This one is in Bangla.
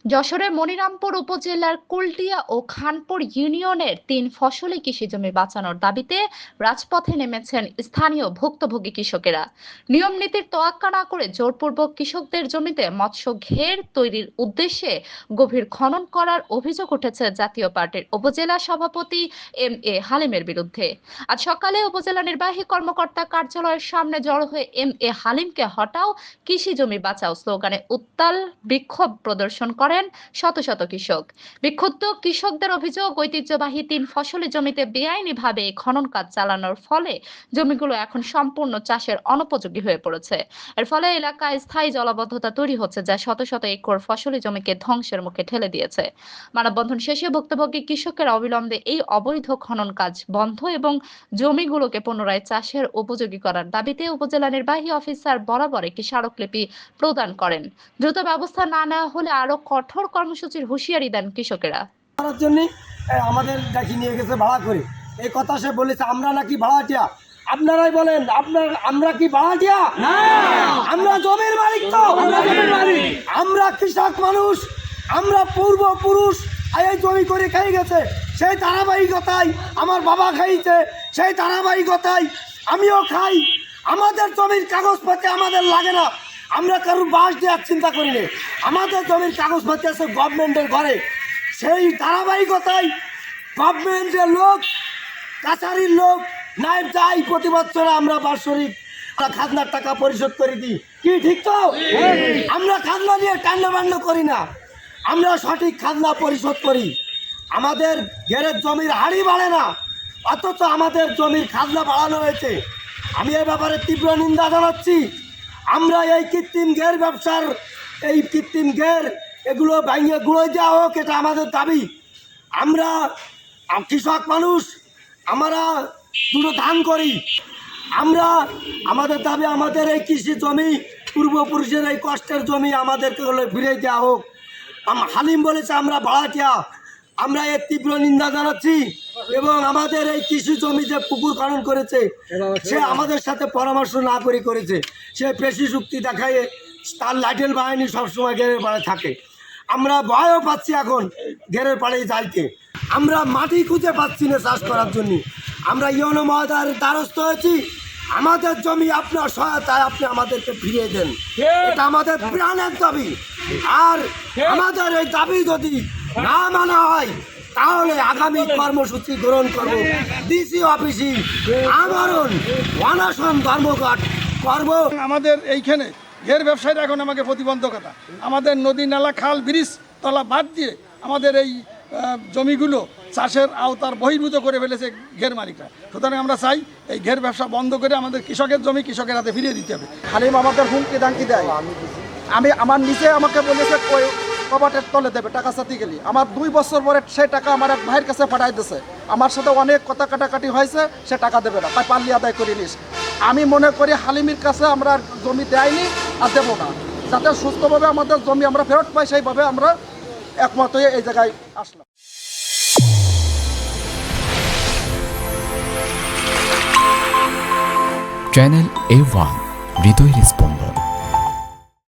যশোরের মনিরামপুর উপজেলার কুলটিয়া ও খানপুর ইউনিয়নের ৩ ফসলি কৃষি জমি বাঁচানোর দাবিতে রাজপথে নেমেছেন স্থানীয় ভুক্তভোগী কৃষকেরা। নিয়ম নীতির তোয়াক্কা না করে জোরপূর্বক কৃষকদের জমিতে মৎস্য ঘের তৈরির উদ্দেশ্যে গভীর খনন করার অভিযোগ উঠেছে জাতীয় পার্টির উপজেলা সভাপতি এম এ হালিমের বিরুদ্ধে। আজ সকালে উপজেলা নির্বাহী কর্মকর্তা কার্যালয়ের সামনে জড়ো হয়ে এম এ হালিমকে হটাও, কৃষি জমি বাঁচাও স্লোগানে উত্তাল বিক্ষোভ প্রদর্শন করেন শত শত কৃষক। বিক্ষুব্ধ কৃষকদের অভিযোগ, ঐতিহ্যবাহী ৩ ফসলি জমিতে বেআইনিভাবে খনন কাজ চালানোর ফলে জমিগুলো এখন সম্পূর্ণ চাষের অনুপযোগী হয়ে পড়েছে। এর ফলে এলাকায় স্থায়ী জলাবদ্ধতা তৈরি হচ্ছে, যা শত শত একর ফসলি জমিকে ধ্বংসের মুখে ঠেলে দিয়েছে। মানববন্ধন শেষে ভুক্তভোগী কৃষকেরা অবিলম্বে এই অবৈধ খনন কাজ বন্ধ এবং জমিগুলোকে পুনরায় চাষের উপযোগী করার দাবিতে উপজেলা নির্বাহী অফিসার বরাবর একটি স্মারকলিপি প্রদান করেন। দ্রুত ব্যবস্থা না নেওয়া হলে আরো কঠোর কর্মসূচির হুঁশিয়ারি দেন কৃষকেরা। করার জন্য আমাদের ডাকি নিয়ে গেছে ভাড়া করে। এই কথা সে বলেছে আমরা নাকি ভাড়াটিয়া। আপনারাই বলেন আমরা কি ভাড়াটিয়া? আমরা জমির মালিক। তো আমরা কৃষক মানুষ, আমরা পূর্বপুরুষ এই জমি করে খেয়ে গেছে, সেই ধারাবাহিকতায় আমার বাবা খাইছে, সেই ধারাবাহিকতায় আমিও খাই। আমাদের জমির কাগজপত্র আমাদের লাগে না, আমরা কারোর বাস দেওয়ার চিন্তা করি না। আমাদের জমির কাগজপত্র আছে গভর্নমেন্টের ঘরে, সেই ধারাবাহিকতায় গভর্নমেন্টের লোক, কাছারির লোক নাইব যাই প্রতি বছর আমরা বাৎসরিক খাজনার টাকা পরিশোধ করে দিই। কি ঠিক তো? আমরা খাজনা নিয়ে টান্ডবান্ড করি না, আমরা সঠিক খাজনা পরিশোধ করি। আমাদের ঘেরের জমির হাড়ি বাড়ে না, অথচ আমাদের জমির খাজনা বাড়ানো হয়েছে। আমি এ ব্যাপারে তীব্র নিন্দা জানাচ্ছি। আমরা এই কৃত্রিম ঘের ব্যবসার, এই কৃত্রিম ঘের এগুলো ভেঙে গুঁড়ো দেওয়া হোক, এটা আমাদের দাবি। আমরা কৃষক মানুষ, আমরা দুটো ধান করি। আমাদের দাবি আমাদের এই কৃষি জমি, পূর্বপুরুষের এই কষ্টের জমি আমাদেরকে হলে ফিরে দেওয়া হোক। হালিম বলেছে আমরা ভাড়াটিয়া, আমরা এর তীব্র নিন্দা জানাচ্ছি। এবং আমাদের এই কৃষি জমি যে পুকুর খনন করেছে, সে আমাদের সাথে পরামর্শ না করে করেছে। সে পেশি যুক্তি দেখায় তার লাইটেল বাহিনী সবসময় ঘেরের পাড়ে থাকে। আমরা ভয়ও পাচ্ছি এখন ঘেরের পাড়ে যাইতে। আমরা মাটি খুঁজে পাচ্ছি না চাষ করার জন্য। আমরা ইউনো মহোদয়ের দ্বারস্থ হয়েছি, আমাদের জমি আপনার সহায়তায় আপনি আমাদেরকে ফিরিয়ে দেন, এটা আমাদের প্রাণের দাবি। আর আমাদের এই দাবি যদি না মানা হয় তাহলে আগামী কর্মসূচি গ্রহণ করব। ডিসি অফিসে আমরণ অনশন ধর্মঘট করব। আমাদের এইখানে ঘের ব্যবসায়ীরা এখন আমাকে প্রতিবন্ধকতা, আমাদের নদী নালা খাল ব্রিজ তলা বাদ দিয়ে আমাদের এই জমিগুলো চাষের আওতার বহির্ভূত করে ফেলেছে ঘের মালিকরা। সুতরাং আমরা চাই এই ঘের ব্যবসা বন্ধ করে আমাদের কৃষকের জমি কৃষকের হাতে ফিরিয়ে দিতে হবে। হালিম আমাদের হুমকি দাঙ্কি দেয়। আমার নিচে আমাকে বলেছে ওই কবাটের তলে দেবে টাকা চাতি গেলি। আমার 2 বছর পরে সেই টাকা আমার এক ভাইয়ের কাছে পাঠাই দিয়েছে। আমার সাথে অনেক কথা কাটাকাটি হয়েছে, সে টাকা দেবে না, তাই পাল্লি আদায় করে নিস। আমি মনে করি হালিমের কাছে আমরা জমি দেয়নি আর দেবো না, যাতে সুস্থভাবে আমাদের জমি আমরা ফেরত পাই, সেইভাবে আমরা একমত হয়ে এই জায়গায় আসলাম। চ্যানেল A1 হৃদয়ের স্পন্দন।